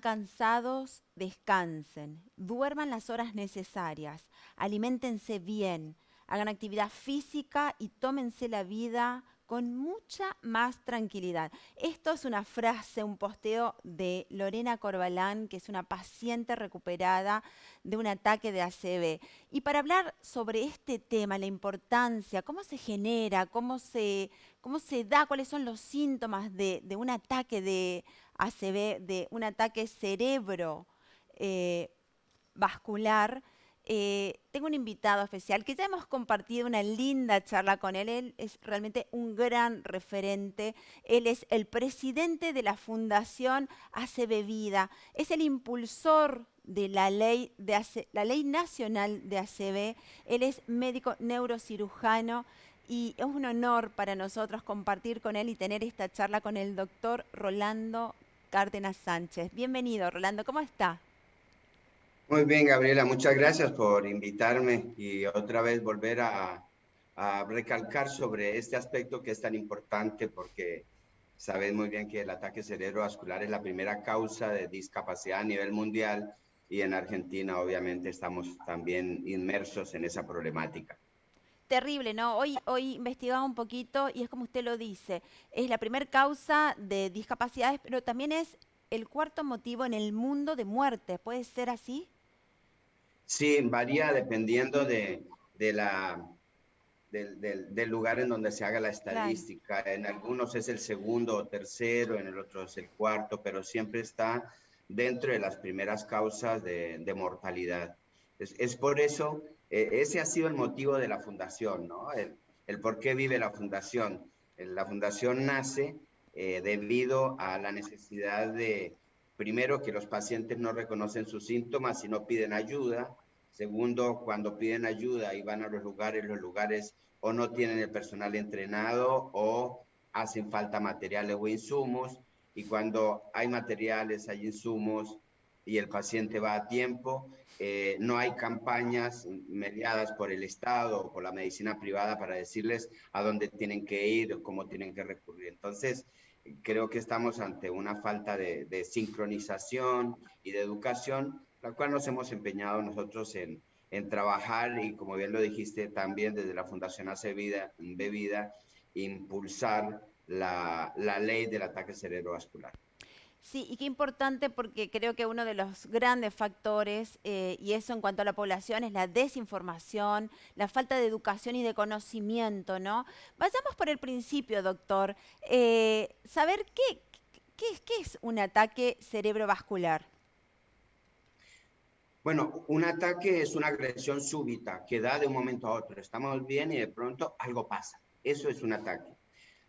cansados, descansen, duerman las horas necesarias, aliméntense bien, hagan actividad física y tómense la vida con mucha más tranquilidad. Esto es una frase, un posteo de Lorena Corbalán, que es una paciente recuperada de un ataque de ACV. Y para hablar sobre este tema, la importancia, cómo se genera, cómo se da, cuáles son los síntomas de un ataque de ACV, de un ataque cerebro eh, vascular, tengo un invitado especial que ya hemos compartido una linda charla con él. Él es realmente un gran referente. Él es el presidente de la Fundación ACV Vida. Es el impulsor de la ley, la ley nacional de ACV. Él es médico neurocirujano y es un honor para nosotros compartir con él y tener esta charla con el doctor Rolando Cárdenas Sánchez. Bienvenido, Rolando. ¿Cómo está? Muy bien, Gabriela, muchas gracias por invitarme y otra vez volver a recalcar sobre este aspecto que es tan importante porque sabes muy bien que el ataque cerebrovascular es la primera causa de discapacidad a nivel mundial y en Argentina obviamente estamos también inmersos en esa problemática. Terrible, ¿no? Hoy investigaba un poquito y es como usted lo dice, es la primera causa de discapacidades, pero también es el cuarto motivo en el mundo de muerte. ¿Puede ser así? Sí, varía dependiendo de del lugar en donde se haga la Claro. estadística. En algunos es el segundo o tercero, en el otro es el cuarto, pero siempre está dentro de las primeras causas de mortalidad. Es por eso, ese ha sido el motivo de la fundación, ¿no? El por qué vive la fundación. La fundación nace debido a la necesidad de, primero, que los pacientes no reconocen sus síntomas y no piden ayuda. Segundo, cuando piden ayuda y van a los lugares o no tienen el personal entrenado o hacen falta materiales o insumos. Y cuando hay materiales, hay insumos y el paciente va a tiempo, no hay campañas mediadas por el Estado o por la medicina privada para decirles a dónde tienen que ir o cómo tienen que recurrir. Entonces, creo que estamos ante una falta de sincronización y de educación, la cual nos hemos empeñado nosotros en trabajar y, como bien lo dijiste, también desde la Fundación Hace Vida, Bebida, impulsar la ley del ataque cerebrovascular. Sí, y qué importante porque creo que uno de los grandes factores, y eso en cuanto a la población, es la desinformación, la falta de educación y de conocimiento, ¿no? Vayamos por el principio, doctor. Saber qué es un ataque cerebrovascular. Bueno, un ataque es una agresión súbita que da de un momento a otro. Estamos bien y de pronto algo pasa. Eso es un ataque.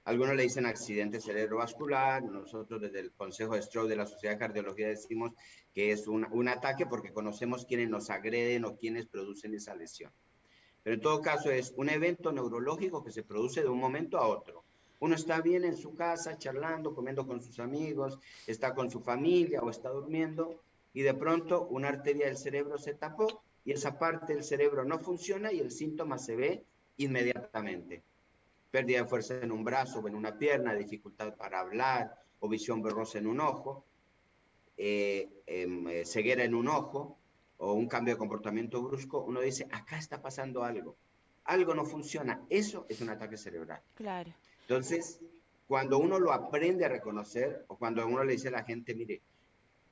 Algunos le dicen accidente cerebrovascular. Nosotros desde el Consejo de Stroke de la Sociedad de Cardiología decimos que es un ataque porque conocemos quiénes nos agreden o quiénes producen esa lesión. Pero en todo caso es un evento neurológico que se produce de un momento a otro. Uno está bien en su casa, charlando, comiendo con sus amigos, está con su familia o está durmiendo y de pronto una arteria del cerebro se tapó y esa parte del cerebro no funciona y el síntoma se ve inmediatamente. Pérdida de fuerza en un brazo o en una pierna, dificultad para hablar o visión borrosa en un ojo, ceguera en un ojo o un cambio de comportamiento brusco, uno dice, acá está pasando algo, algo no funciona, eso es un ataque cerebral. Claro. Entonces, cuando uno lo aprende a reconocer o cuando uno le dice a la gente, mire,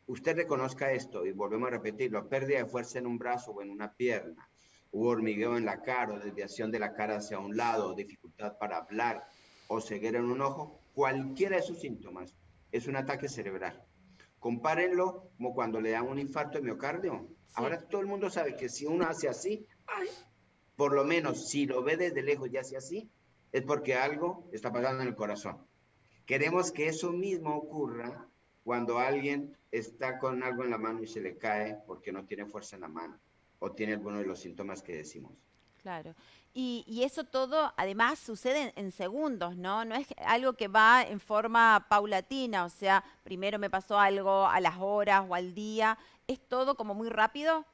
usted reconozca esto y volvemos a repetirlo, pérdida de fuerza en un brazo o en una pierna, hubo hormigueo en la cara o desviación de la cara hacia un lado, dificultad para hablar o ceguera en un ojo, cualquiera de sus síntomas es un ataque cerebral. Compárenlo como cuando le dan un infarto de miocardio. Sí. Ahora todo el mundo sabe que si uno hace así, ay, por lo menos si lo ve desde lejos y hace así, es porque algo está pasando en el corazón. Queremos que eso mismo ocurra cuando alguien está con algo en la mano y se le cae porque no tiene fuerza en la mano o tiene alguno de los síntomas que decimos. Claro. Y eso todo además sucede en segundos, ¿no? No es algo que va en forma paulatina, o sea, primero me pasó algo a las horas o al día. ¿Es todo como muy rápido?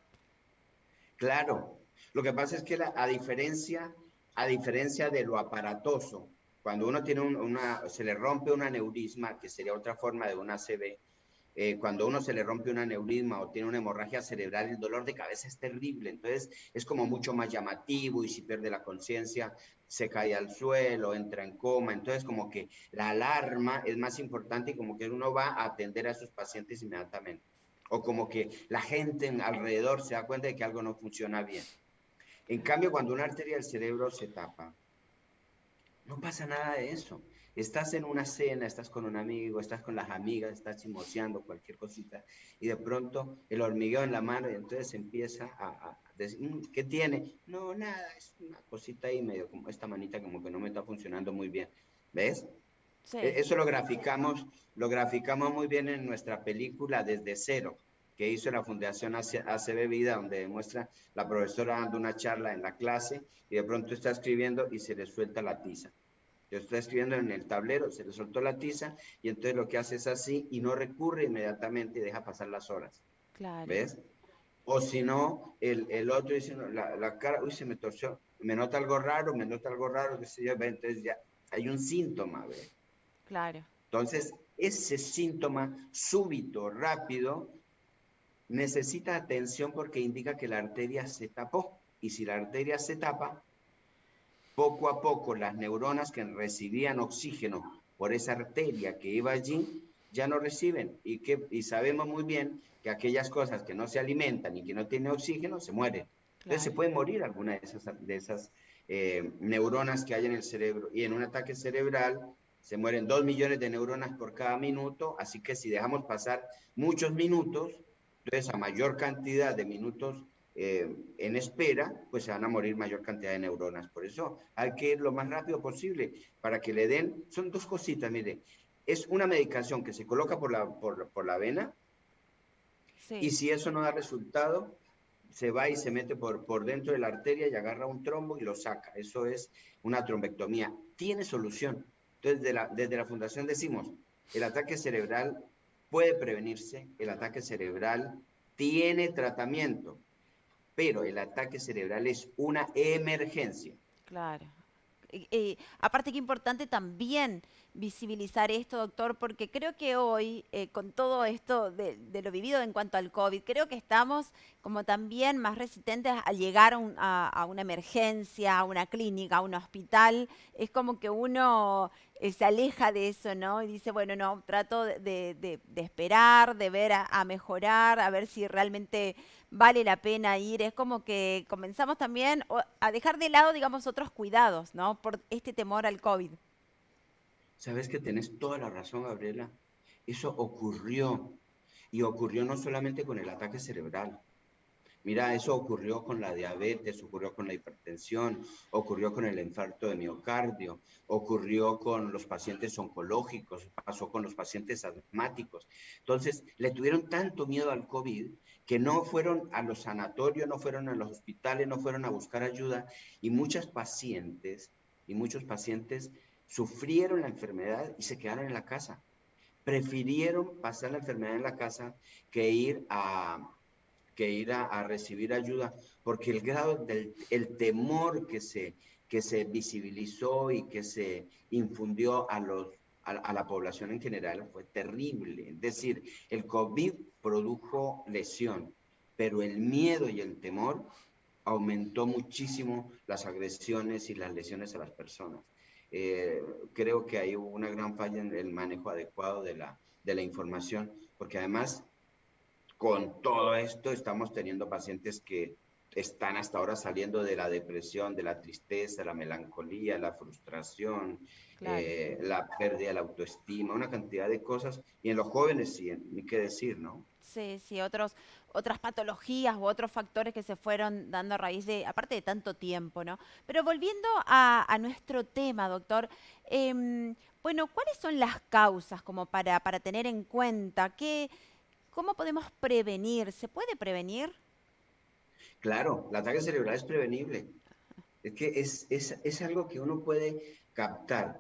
Claro, lo que pasa es que a diferencia de lo aparatoso, cuando uno tiene se le rompe un aneurisma, que sería otra forma de una ACV, cuando uno se le rompe un aneurisma o tiene una hemorragia cerebral, el dolor de cabeza es terrible, entonces es como mucho más llamativo y si pierde la conciencia se cae al suelo, entra en coma, entonces como que la alarma es más importante y como que uno va a atender a esos pacientes inmediatamente. O como que la gente alrededor se da cuenta de que algo no funciona bien. En cambio, cuando una arteria del cerebro se tapa, no pasa nada de eso. Estás en una cena, estás con un amigo, estás con las amigas, estás chismoseando cualquier cosita y de pronto el hormigueo en la mano y entonces empieza a decir, ¿qué tiene? No, nada, es una cosita ahí medio como esta manita como que no me está funcionando muy bien. ¿Ves? Sí, Eso lo graficamos muy bien en nuestra película Desde Cero, que hizo la Fundación ACB Vida, donde demuestra la profesora dando una charla en la clase y de pronto está escribiendo y se le suelta la tiza. Yo estoy escribiendo en el tablero, se le soltó la tiza y entonces lo que hace es así y no recurre inmediatamente y deja pasar las horas. claro, ¿Ves? O si no, el otro dice, no, la cara, uy, se me torció, me nota algo raro, qué sé yo, entonces ya hay un síntoma, ¿ves? claro. Entonces, ese síntoma súbito, rápido, necesita atención porque indica que la arteria se tapó. Y si la arteria se tapa, poco a poco las neuronas que recibían oxígeno por esa arteria que iba allí, ya no reciben. Y sabemos muy bien que aquellas cosas que no se alimentan y que no tienen oxígeno, se mueren. Entonces se Claro. puede morir alguna de esas neuronas que hay en el cerebro. Y en un ataque cerebral se mueren 2 millones de neuronas por cada minuto, así que si dejamos pasar muchos minutos, entonces a mayor cantidad de minutos en espera, pues se van a morir mayor cantidad de neuronas. Por eso hay que ir lo más rápido posible para que le den, son dos cositas, mire, es una medicación que se coloca por la vena y Sí, si eso no da resultado, se va y se mete por dentro de la arteria y agarra un trombo y lo saca. Eso es una trombectomía. Tiene solución. Entonces, desde la fundación decimos, el ataque cerebral puede prevenirse, el ataque cerebral tiene tratamiento, pero el ataque cerebral es una emergencia. claro. Aparte que importante también visibilizar esto, doctor, porque creo que hoy, con todo esto de lo vivido en cuanto al COVID, creo que estamos como también más resistentes a llegar a una emergencia, a una clínica, a un hospital. Es como que uno se aleja de eso, ¿no? Y dice, bueno, no, trato de esperar, de ver a mejorar, a ver si realmente vale la pena ir. Es como que comenzamos también a dejar de lado, digamos, otros cuidados, ¿no? Por este temor al COVID. Sabes que tenés toda la razón, Gabriela. Eso ocurrió. Y ocurrió no solamente con el ataque cerebral. Mira, eso ocurrió con la diabetes, ocurrió con la hipertensión, ocurrió con el infarto de miocardio, ocurrió con los pacientes oncológicos, pasó con los pacientes asmáticos. Entonces, le tuvieron tanto miedo al COVID que no fueron a los sanatorios, no fueron a los hospitales, no fueron a buscar ayuda y muchos pacientes sufrieron la enfermedad y se quedaron en la casa. Prefirieron pasar la enfermedad en la casa que ir a recibir ayuda, porque el grado el temor que se visibilizó y que se infundió a la población en general fue terrible. Es decir, el COVID produjo lesión, pero el miedo y el temor aumentó muchísimo las agresiones y las lesiones a las personas. Eh, Creo que ahí hubo una gran falla en el manejo adecuado de la información, porque además con todo esto estamos teniendo pacientes que están hasta ahora saliendo de la depresión, de la tristeza, la melancolía, la frustración, Claro. la pérdida de la autoestima, una cantidad de cosas. Y en los jóvenes, sí, ni qué decir, ¿no? Sí, sí, otras patologías u otros factores que se fueron dando a raíz de, aparte de tanto tiempo, ¿no? Pero volviendo a nuestro tema, doctor, bueno, ¿cuáles son las causas como para tener en cuenta? ¿Cómo podemos prevenir? ¿Se puede prevenir? Claro, el ataque cerebral es prevenible. Es que es algo que uno puede captar.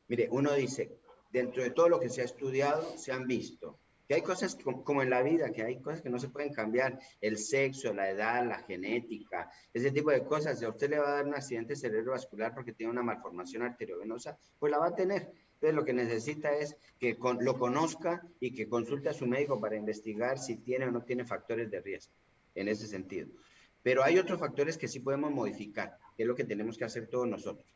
Mire, uno dice, dentro de todo lo que se ha estudiado, se han visto que hay cosas como en la vida, que hay cosas que no se pueden cambiar, el sexo, la edad, la genética, ese tipo de cosas. Si a usted le va a dar un accidente cerebrovascular porque tiene una malformación arteriovenosa, pues la va a tener. Entonces lo que necesita es que lo conozca y que consulte a su médico para investigar si tiene o no tiene factores de riesgo en ese sentido. Pero hay otros factores que sí podemos modificar, que es lo que tenemos que hacer todos nosotros.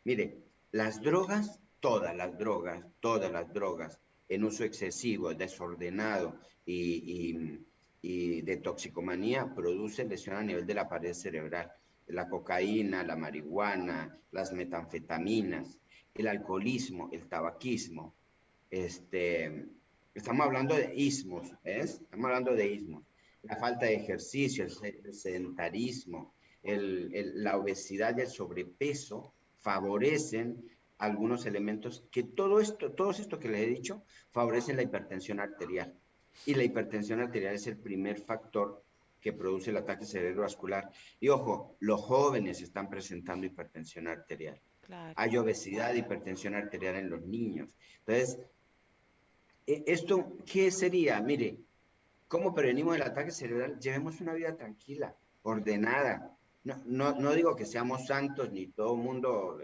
Mire, las drogas, todas las drogas en uso excesivo, desordenado y de toxicomanía producen lesión a nivel de la pared cerebral. La cocaína, la marihuana, las metanfetaminas, el alcoholismo, el tabaquismo. Estamos hablando de ismos, ¿ves? Estamos hablando de ismos. La falta de ejercicio, el sedentarismo, la obesidad y el sobrepeso favorecen algunos elementos que todo esto que les he dicho, favorecen la hipertensión arterial. Y la hipertensión arterial es el primer factor que produce el ataque cerebrovascular. Y ojo, los jóvenes están presentando hipertensión arterial. Claro. Hay obesidad, hipertensión arterial en los niños. Entonces, ¿esto qué sería? Mire, ¿cómo prevenimos el ataque cerebral? Llevemos una vida tranquila, ordenada. No digo que seamos santos ni todo el mundo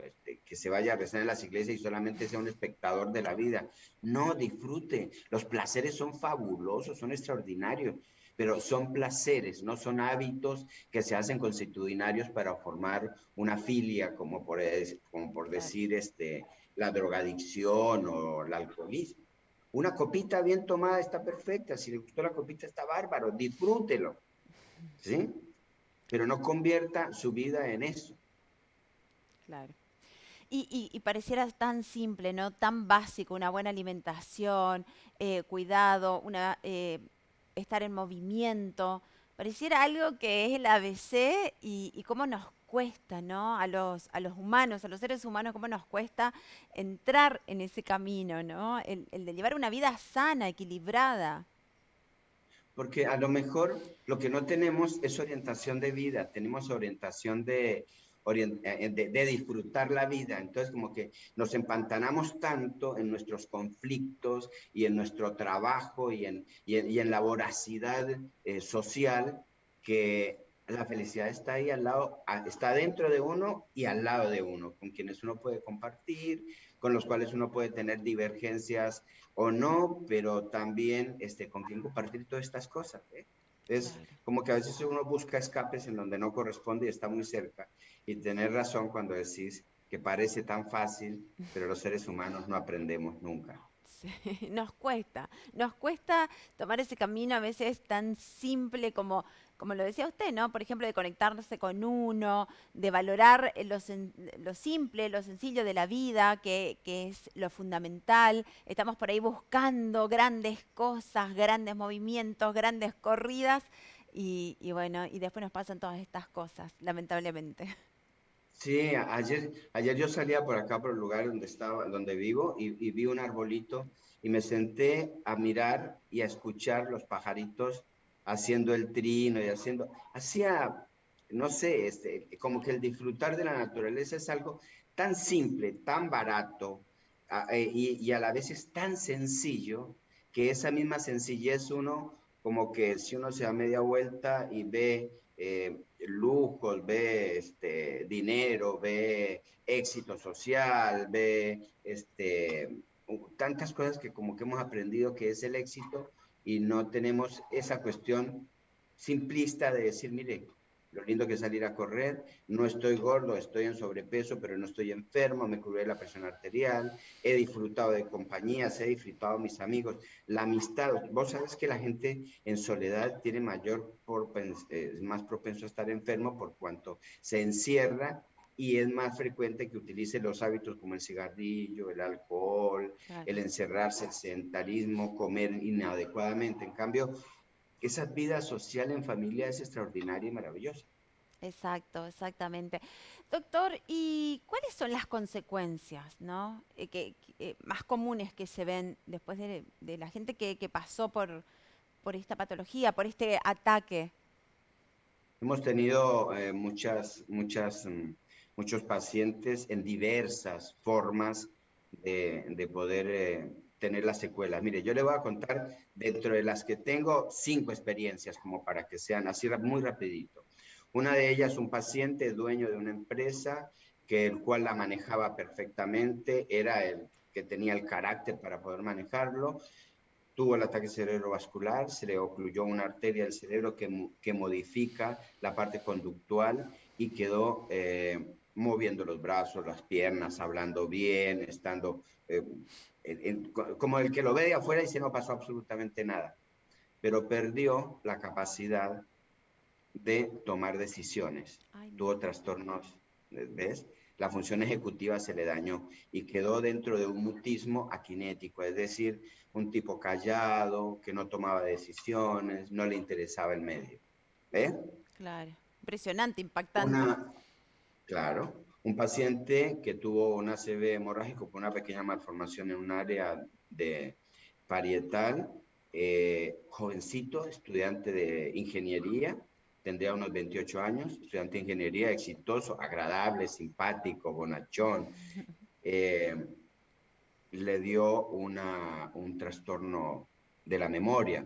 que se vaya a rezar en las iglesias y solamente sea un espectador de la vida. No, disfrute. Los placeres son fabulosos, son extraordinarios, pero son placeres, no son hábitos que se hacen constitucionarios para formar una filia, como por Claro. decir la drogadicción o el alcoholismo. Una copita bien tomada está perfecta, si le gustó la copita está bárbaro, disfrútelo, ¿sí? Pero no convierta su vida en eso. Claro. Y pareciera tan simple, ¿no? Tan básico, una buena alimentación, cuidado, estar en movimiento. Pareciera algo que es el ABC y cómo nos cuesta, ¿no? A los humanos, a los seres humanos, cómo nos cuesta entrar en ese camino, ¿no? El de llevar una vida sana, equilibrada. Porque a lo mejor lo que no tenemos es orientación de vida, tenemos orientación de disfrutar la vida. Entonces, como que nos empantanamos tanto en nuestros conflictos y en nuestro trabajo y en la voracidad social que la felicidad está ahí al lado, está dentro de uno y al lado de uno, con quienes uno puede compartir, con los cuales uno puede tener divergencias o no, pero también con quién compartir todas estas cosas. Es Claro. como que a veces uno busca escapes en donde no corresponde y está muy cerca. Y tener razón cuando decís que parece tan fácil, pero los seres humanos no aprendemos nunca. Sí, nos cuesta tomar ese camino a veces tan simple como lo decía usted, ¿no? Por ejemplo, de conectarse con uno, de valorar lo simple, lo sencillo de la vida, que es lo fundamental. Estamos por ahí buscando grandes cosas, grandes movimientos, grandes corridas, y bueno, y después nos pasan todas estas cosas, lamentablemente. Sí, ayer yo salía por acá, por el lugar donde vivo, y vi un arbolito y me senté a mirar y a escuchar los pajaritos haciendo el trino y no sé, como que el disfrutar de la naturaleza es algo tan simple, tan barato, y a la vez es tan sencillo que esa misma sencillez uno, como que si uno se da media vuelta y ve lujos, ve dinero, ve éxito social, ve tantas cosas que como que hemos aprendido que es el éxito y no tenemos esa cuestión simplista de decir, mire, lo lindo que es salir a correr, no estoy gordo, estoy en sobrepeso, pero no estoy enfermo, me curé la presión arterial, he disfrutado de compañías, he disfrutado de mis amigos, la amistad. Vos sabes que la gente en soledad tiene es más propenso a estar enfermo por cuanto se encierra y es más frecuente que utilice los hábitos como el cigarrillo, el alcohol, Claro. el encerrarse, el sedentarismo, comer inadecuadamente. En cambio, esa vida social en familia es extraordinaria y maravillosa. Exacto, exactamente. Doctor, ¿y cuáles son las consecuencias, ¿no? Más comunes que se ven después de la gente que pasó por esta patología, por este ataque? Hemos tenido muchos pacientes en diversas formas de poder tener las secuelas. Mire, yo le voy a contar dentro de las que tengo 5 experiencias como para que sean así muy rapidito. Una de ellas, un paciente dueño de una empresa el cual la manejaba perfectamente, era el que tenía el carácter para poder manejarlo. Tuvo el ataque cerebrovascular, se le ocluyó una arteria del cerebro que modifica la parte conductual y quedó moviendo los brazos, las piernas, hablando bien, estando como el que lo ve de afuera y se no pasó absolutamente nada, pero perdió la capacidad de tomar decisiones. Ay, no. Tuvo trastornos, ¿ves? La función ejecutiva se le dañó y quedó dentro de un mutismo akinético, es decir, un tipo callado, que no tomaba decisiones, no le interesaba el medio. ¿Eh? Claro. Impresionante, impactante. Una, claro, un paciente que tuvo un ACV hemorrágico por una pequeña malformación en un área de parietal, jovencito, estudiante de ingeniería, tendría unos 28 años, estudiante de ingeniería, exitoso, agradable, simpático, bonachón, eh, le dio un trastorno de la memoria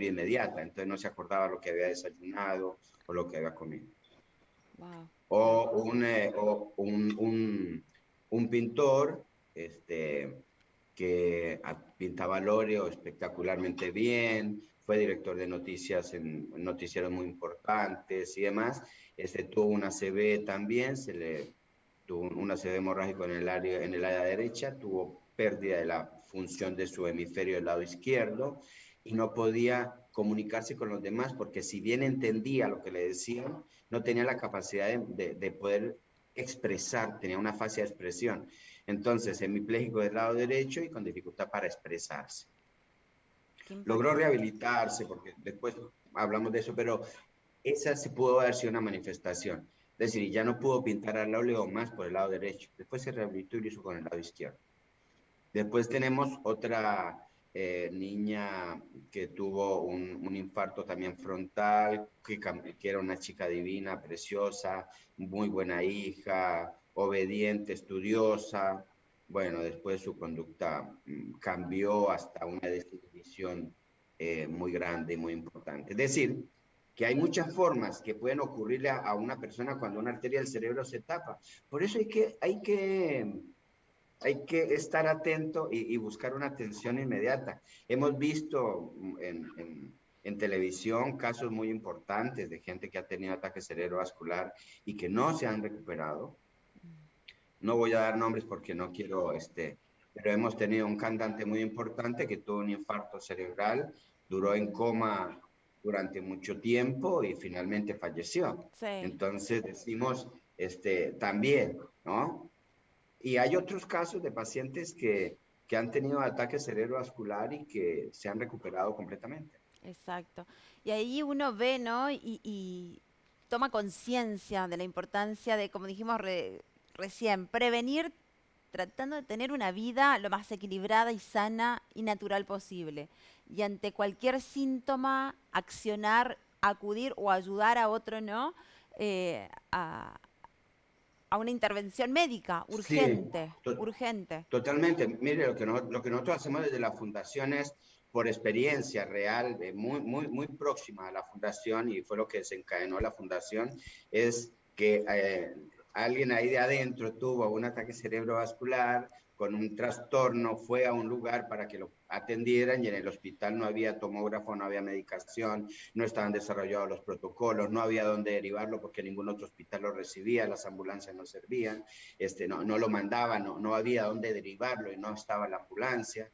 inmediata, entonces no se acordaba lo que había desayunado o lo que había comido. Wow. O un pintor que pintaba al óleo espectacularmente bien, fue director de noticias en noticieros muy importantes y demás. Tuvo una ACV también, tuvo un ACV hemorrágico en el área derecha, tuvo pérdida de la función de su hemisferio del lado izquierdo y no podía comunicarse con los demás porque si bien entendía lo que le decían, no tenía la capacidad de poder expresar, tenía una fase de expresión. Entonces, hemipléjico del lado derecho y con dificultad para expresarse. Qué Logró impactante. rehabilitarse, porque después hablamos de eso, pero esa se pudo haber sido una manifestación. Es decir, ya no pudo pintar al óleo más por el lado derecho. Después se rehabilitó y lo hizo con el lado izquierdo. Después tenemos otra niña que tuvo un infarto también frontal, que era una chica divina, preciosa, muy buena hija, obediente, estudiosa. Bueno, después su conducta cambió hasta una desinhibición muy grande y muy importante. Es decir, que hay muchas formas que pueden ocurrirle a una persona cuando una arteria del cerebro se tapa. Por eso hay que estar atento y buscar una atención inmediata. Hemos visto en televisión casos muy importantes de gente que ha tenido ataque cerebrovascular y que no se han recuperado. No voy a dar nombres porque no quiero, pero hemos tenido un cantante muy importante que tuvo un infarto cerebral, duró en coma durante mucho tiempo y finalmente falleció. Sí. Entonces decimos, también, ¿no? Y hay otros casos de pacientes que han tenido ataque cerebrovascular y que se han recuperado completamente. Exacto. Y ahí uno ve, ¿no? Y toma conciencia de la importancia de, como dijimos recién, prevenir tratando de tener una vida lo más equilibrada y sana y natural posible. Y ante cualquier síntoma, accionar, acudir o ayudar a otro, ¿no? Eh, a, a una intervención médica Sí, urgente, urgente. totalmente. Mire, lo que nosotros hacemos desde la fundación es por experiencia real, muy próxima a la fundación, y fue lo que desencadenó la fundación, es que alguien ahí de adentro tuvo un ataque cerebrovascular con un trastorno, fue a un lugar para que lo atendieran y en el hospital no había tomógrafo, no había medicación, no estaban desarrollados los protocolos, no había dónde derivarlo porque ningún otro hospital lo recibía, las ambulancias no servían, no lo mandaban, no había dónde derivarlo y no estaba la ambulancia.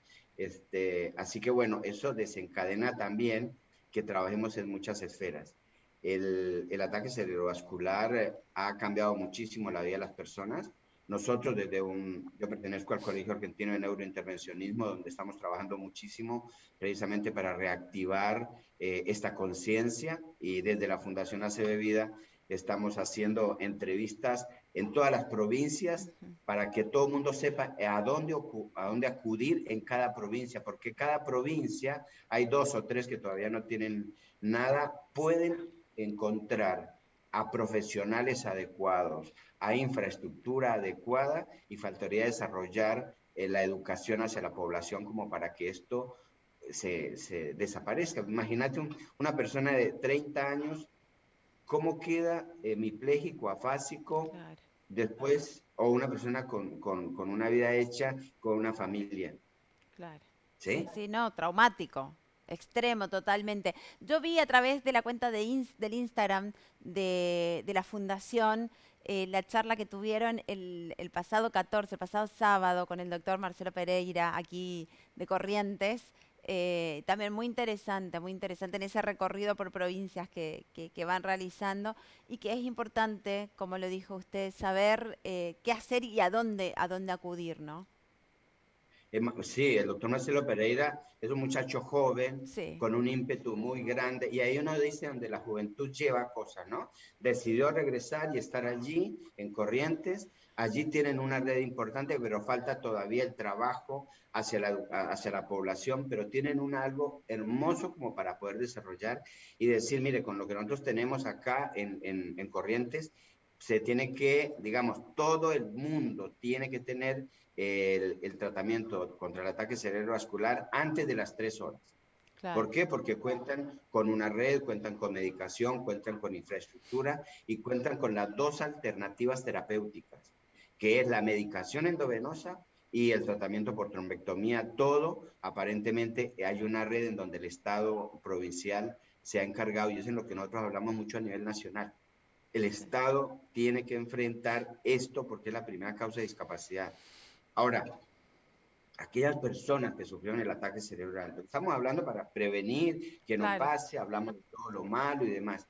Así que bueno, eso desencadena también que trabajemos en muchas esferas. El ataque cerebrovascular ha cambiado muchísimo la vida de las personas. Nosotros yo pertenezco al Colegio Argentino de Neurointervencionismo, donde estamos trabajando muchísimo precisamente para reactivar esta conciencia, y desde la Fundación ACB Vida estamos haciendo entrevistas en todas las provincias Ujú. para que todo el mundo sepa a dónde acudir en cada provincia, porque cada provincia, hay 2 o 3 que todavía no tienen nada, pueden encontrar a profesionales adecuados, a infraestructura adecuada, y faltaría desarrollar la educación hacia la población como para que esto se desaparezca. Imagínate una persona de 30 años, ¿cómo queda hemipléjico, afásico? Claro. Después o una persona con una vida hecha, con una familia. Claro. Sí, ¿Sí? sí, no, traumático, extremo totalmente. Yo vi a través de la cuenta del Instagram de la fundación la charla que tuvieron el pasado 14, el pasado sábado con el doctor Marcelo Pereira aquí de Corrientes. También muy interesante en ese recorrido por provincias que van realizando y que es importante, como lo dijo usted, saber qué hacer y a dónde acudir, ¿no? Sí, el doctor Marcelo Pereira es un muchacho joven Sí, con un ímpetu muy grande y ahí uno dice donde la juventud lleva cosas, ¿no? Decidió regresar y estar allí en Corrientes. Allí tienen una red importante, pero falta todavía el trabajo hacia la población, pero tienen algo hermoso como para poder desarrollar y decir, mire, con lo que nosotros tenemos acá en Corrientes, se tiene que, digamos, todo el mundo tiene que tener el tratamiento contra el ataque cerebrovascular antes de las 3 horas. claro. ¿Por qué? Porque cuentan con una red, cuentan con medicación, cuentan con infraestructura y cuentan con las dos alternativas terapéuticas, que es la medicación endovenosa y el tratamiento por trombectomía. Todo, aparentemente, hay una red en donde el Estado provincial se ha encargado, y es en lo que nosotros hablamos mucho a nivel nacional. El Sí. Estado tiene que enfrentar esto porque es la primera causa de discapacidad. Ahora, aquellas personas que sufrieron el ataque cerebral, estamos hablando para prevenir que no Claro, pase, hablamos de todo lo malo y demás,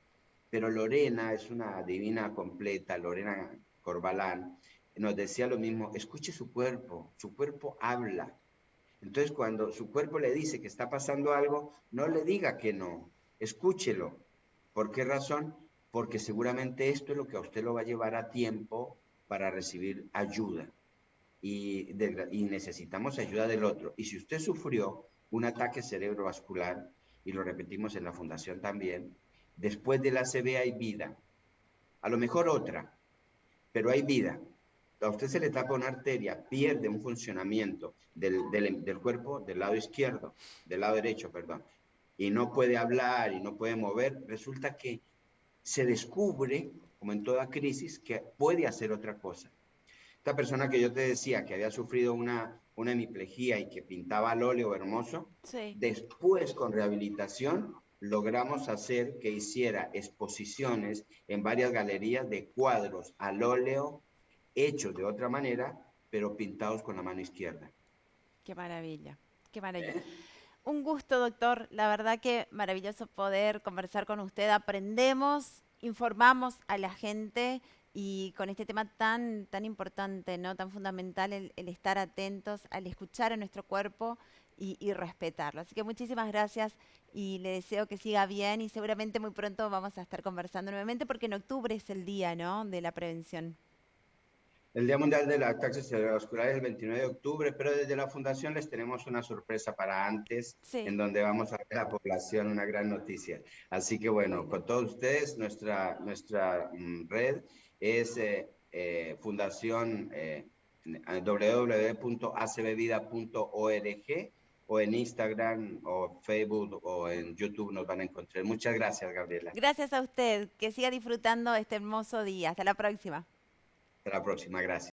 pero Lorena es una divina completa, Lorena Corbalán, nos decía lo mismo, escuche su cuerpo habla. Entonces, cuando su cuerpo le dice que está pasando algo, no le diga que no, escúchelo. ¿Por qué razón? Porque seguramente esto es lo que a usted lo va a llevar a tiempo para recibir ayuda y necesitamos ayuda del otro. Y si usted sufrió un ataque cerebrovascular, y lo repetimos en la fundación también, después del ACV hay vida. A lo mejor otra, pero hay vida. A usted se le tapa una arteria, pierde un funcionamiento del cuerpo del lado izquierdo, del lado derecho, perdón, y no puede hablar y no puede mover, resulta que se descubre, como en toda crisis, que puede hacer otra cosa. Esta persona que yo te decía que había sufrido una hemiplegia y que pintaba al óleo hermoso, sí. después con rehabilitación logramos hacer que hiciera exposiciones en varias galerías de cuadros al óleo hechos de otra manera, pero pintados con la mano izquierda. Qué maravilla, qué maravilla. ¿Eh? Un gusto, doctor. La verdad que maravilloso poder conversar con usted. Aprendemos, informamos a la gente y con este tema tan importante, ¿no? Tan fundamental el estar atentos, al escuchar a nuestro cuerpo y respetarlo. Así que muchísimas gracias y le deseo que siga bien y seguramente muy pronto vamos a estar conversando nuevamente porque en octubre es el día, ¿no? De la prevención. El Día Mundial del Ataque Cerebrovascular es el 29 de octubre, pero desde la Fundación les tenemos una sorpresa para antes, en Sí, donde vamos a dar a la población una gran noticia. Así que bueno, bueno. con todos ustedes, nuestra red es Fundación www.acbvida.org o en Instagram o Facebook o en YouTube nos van a encontrar. Muchas gracias, Gabriela. Gracias a usted. Que siga disfrutando este hermoso día. Hasta la próxima. Hasta la próxima, gracias.